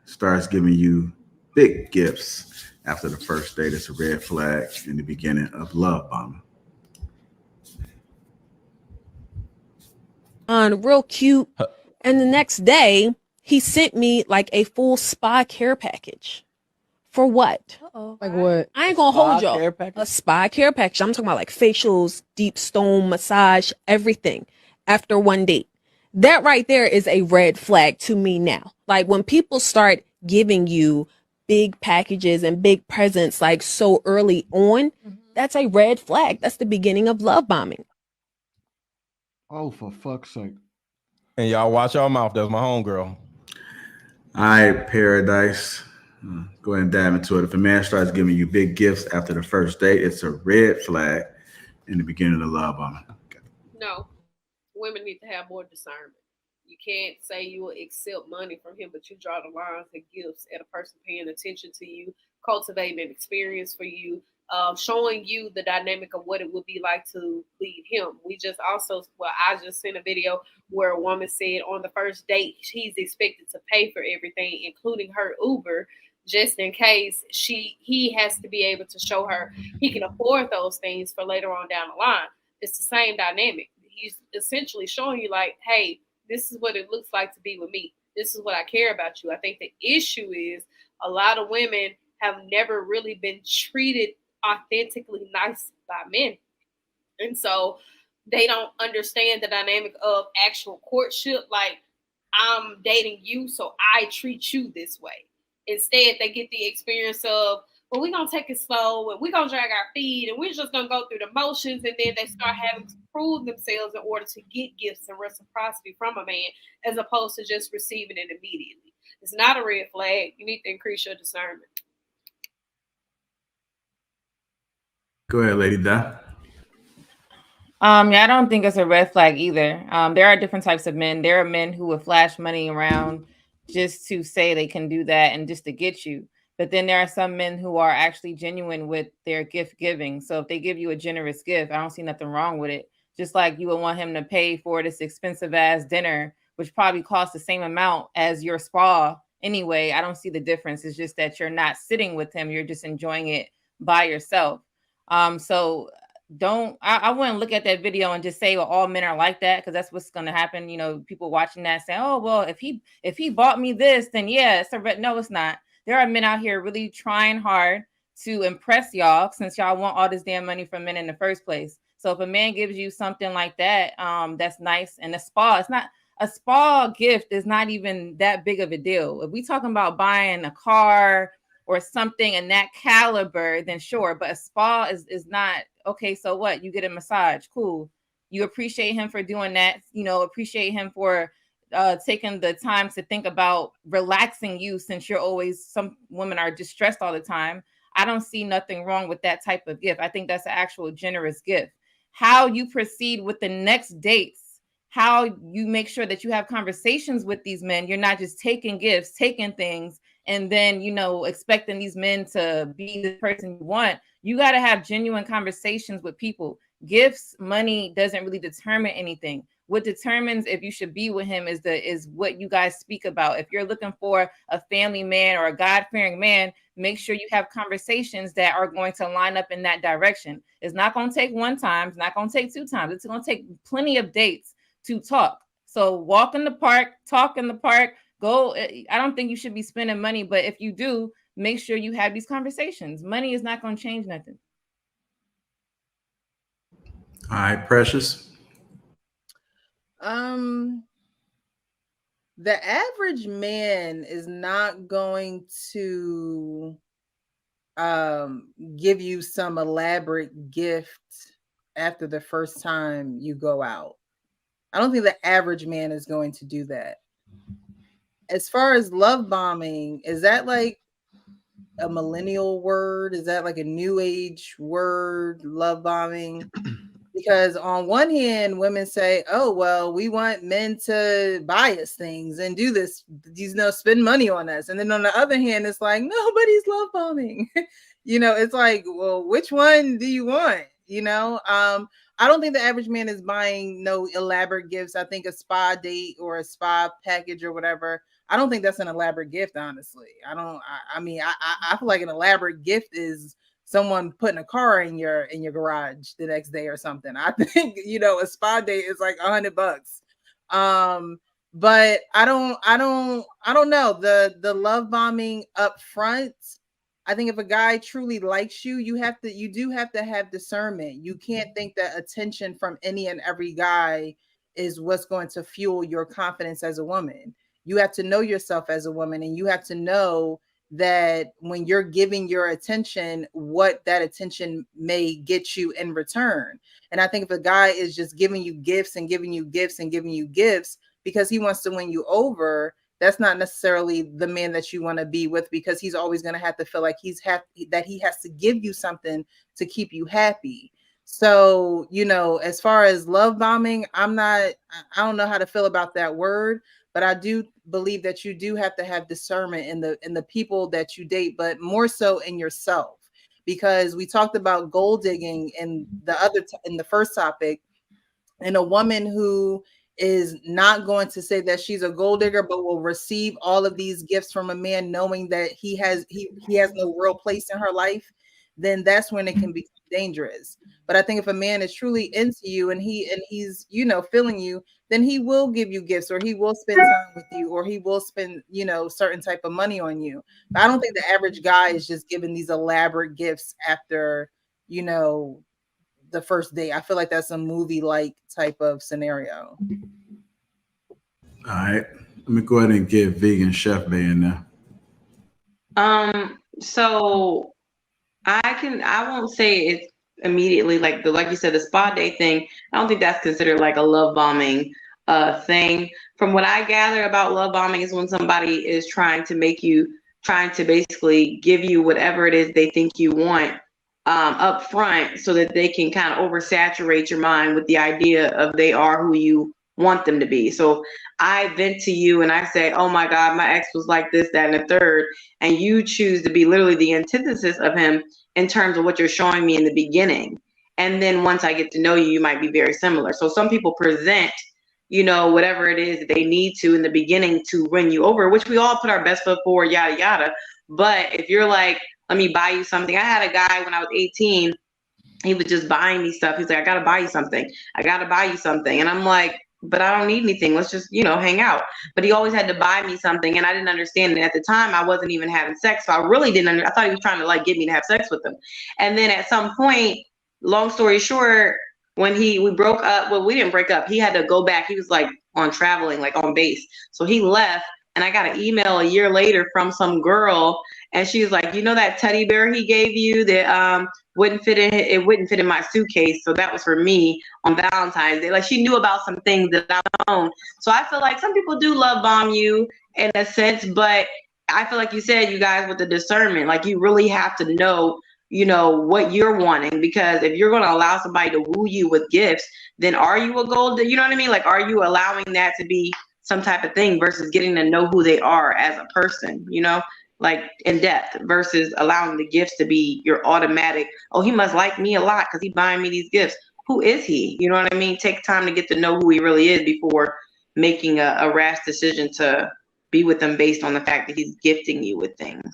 starts giving you big gifts after the first date, it's a red flag in the beginning of love bombing. On real cute. And the next day, he sent me like a full spa care package. For what? Like what? I ain't gonna hold y'all. Care package? A spa care package. I'm talking about like facials, deep stone massage, everything after one date. That right there is a red flag to me now. Like when people start giving you big packages and big presents like so early on, that's a red flag. That's the beginning of love bombing. Oh, for fuck's sake. And y'all watch your mouth. That's my homegirl. All right, Paradise. Go ahead and dive into it. If a man starts giving you big gifts after the first date, it's a red flag in the beginning of love bombing. No, women need to have more discernment. You can't say you will accept money from him, but you draw the lines and gifts at a person paying attention to you, cultivating an experience for you, showing you the dynamic of what it would be like to lead him. We just also, well, I just sent a video where a woman said on the first date he's expected to pay for everything, including her Uber, just in case he has to be able to show her he can afford those things for later on down the line. It's the same dynamic. He's essentially showing you like, hey, this is what it looks like to be with me. This is what I care about you. I think the issue is a lot of women have never really been treated authentically nice by men. And so they don't understand the dynamic of actual courtship. Like, I'm dating you, so I treat you this way. Instead, they get the experience of, well, we're going to take it slow and we're going to drag our feet and we're just going to go through the motions. And then they start having to prove themselves in order to get gifts and reciprocity from a man as opposed to just receiving it immediately. It's not a red flag. You need to increase your discernment. Go ahead, Lady Di. Yeah, I don't think it's a red flag either. There are different types of men. There are men who would flash money around just to say they can do that and just to get you. But then there are some men who are actually genuine with their gift giving. So if they give you a generous gift, I don't see nothing wrong with it. Just like you would want him to pay for this expensive ass dinner, which probably costs the same amount as your spa anyway. I don't see the difference. It's just that you're not sitting with him. You're just enjoying it by yourself. So I wouldn't look at that video and just say, well, all men are like that, because that's what's going to happen. You know, people watching that say, oh, well, if he bought me this, then yeah, it's a red. No, it's not. There are men out here really trying hard to impress y'all, since y'all want all this damn money from men in the first place. So if a man gives you something like that, that's nice. And a spa gift is not even that big of a deal. If we talking about buying a car or something in that caliber, then sure. But a spa is not. Okay, so what? You get a massage. Cool. You appreciate him for doing that. You know, appreciate him for taking the time to think about relaxing you, since some women are distressed all the time. I don't see nothing wrong with that type of gift. I think that's an actual generous gift. How you proceed with the next dates, how you make sure that you have conversations with these men. You're not just taking gifts, taking things, and then, you know, expecting these men to be the person you want. You got to have genuine conversations with people. Gifts, money doesn't really determine anything. What determines if you should be with him is what you guys speak about. If you're looking for a family man or a God-fearing man, make sure you have conversations that are going to line up in that direction. It's not going to take one time. It's not going to take two times. It's going to take plenty of dates to talk. So walk in the park, talk in the park, go. I don't think you should be spending money, but if you do, make sure you have these conversations. Money is not going to change nothing. All right, Precious. The average man is not going to give you some elaborate gift after the first time you go out. I don't think the average man is going to do that. As far as love bombing, is that like a millennial word? Is that like a new age word, love bombing? Because on one hand, women say, oh, well, we want men to buy us things and do this, spend money on us. And then on the other hand, it's like, nobody's love bombing. It's like, well, which one do you want? I don't think the average man is buying no elaborate gifts. I think a spa date or a spa package or whatever I don't think that's an elaborate gift, honestly. I mean, I feel like an elaborate gift is someone putting a car in your garage the next day or something. I think, you know, a spa date is like $100. But I don't know. The love bombing up front, I think if a guy truly likes you, you do have to have discernment. You can't think that attention from any and every guy is what's going to fuel your confidence as a woman. You have to know yourself as a woman, and you have to know that when you're giving your attention, what that attention may get you in return. And I think if a guy is just giving you gifts and giving you gifts and giving you gifts because he wants to win you over, that's not necessarily the man that you want to be with, because he's always going to have to feel like he's happy, that he has to give you something to keep you happy. So, you know, as far as love bombing, I don't know how to feel about that word, but I do believe that you do have to have discernment in the people that you date, but more so in yourself, because we talked about gold digging in the first topic, and a woman who is not going to say that she's a gold digger, but will receive all of these gifts from a man knowing that he has no real place in her life, then that's when it can become dangerous. But I think if a man is truly into you and he's, you know, feeling you, then he will give you gifts, or he will spend time with you, or he will spend, you know, certain type of money on you. But I don't think the average guy is just giving these elaborate gifts after, you know, the first date. I feel like that's a movie-like type of scenario. All right. Let me go ahead and get Vegan Chef Bay in there. So I won't say it's immediately like you said, the spa day thing. I don't think that's considered like a love bombing thing. From what I gather about love bombing is when somebody is trying to basically give you whatever it is they think you want up front, so that they can kind of oversaturate your mind with the idea of they are who you want them to be. So I vent to you and I say, oh my God, my ex was like this, that, and the third. And you choose to be literally the antithesis of him in terms of what you're showing me in the beginning. And then once I get to know you, you might be very similar. So some people present, you know, whatever it is that they need to in the beginning to win you over, which we all put our best foot forward, yada, yada. But if you're like, let me buy you something. I had a guy when I was 18, he was just buying me stuff. He's like, I got to buy you something. I got to buy you something. And I'm like, but I don't need anything. Let's just, you know, hang out. But he always had to buy me something, and I didn't understand it. At the time, I wasn't even having sex. So I really didn't I thought he was trying to like get me to have sex with him. And then at some point, long story short, when we broke up, well, we didn't break up. He had to go back. He was like on traveling, like on base. So he left, and I got an email a year later from some girl, and she was like, you know, that teddy bear he gave you that wouldn't fit in my suitcase. So that was for me on Valentine's Day. Like, she knew about some things that I don't. So I feel like some people do love bomb you in a sense, but I feel like you said, you guys, with the discernment, like you really have to know, you know, what you're wanting, because if you're going to allow somebody to woo you with gifts, then are you a gold? You know what I mean? Like, are you allowing that to be some type of thing versus getting to know who they are as a person, you know? Like in depth, versus allowing the gifts to be your automatic, oh, he must like me a lot because he's buying me these gifts. Who is he? You know what I mean? Take time to get to know who he really is before making a rash decision to be with him based on the fact that he's gifting you with things.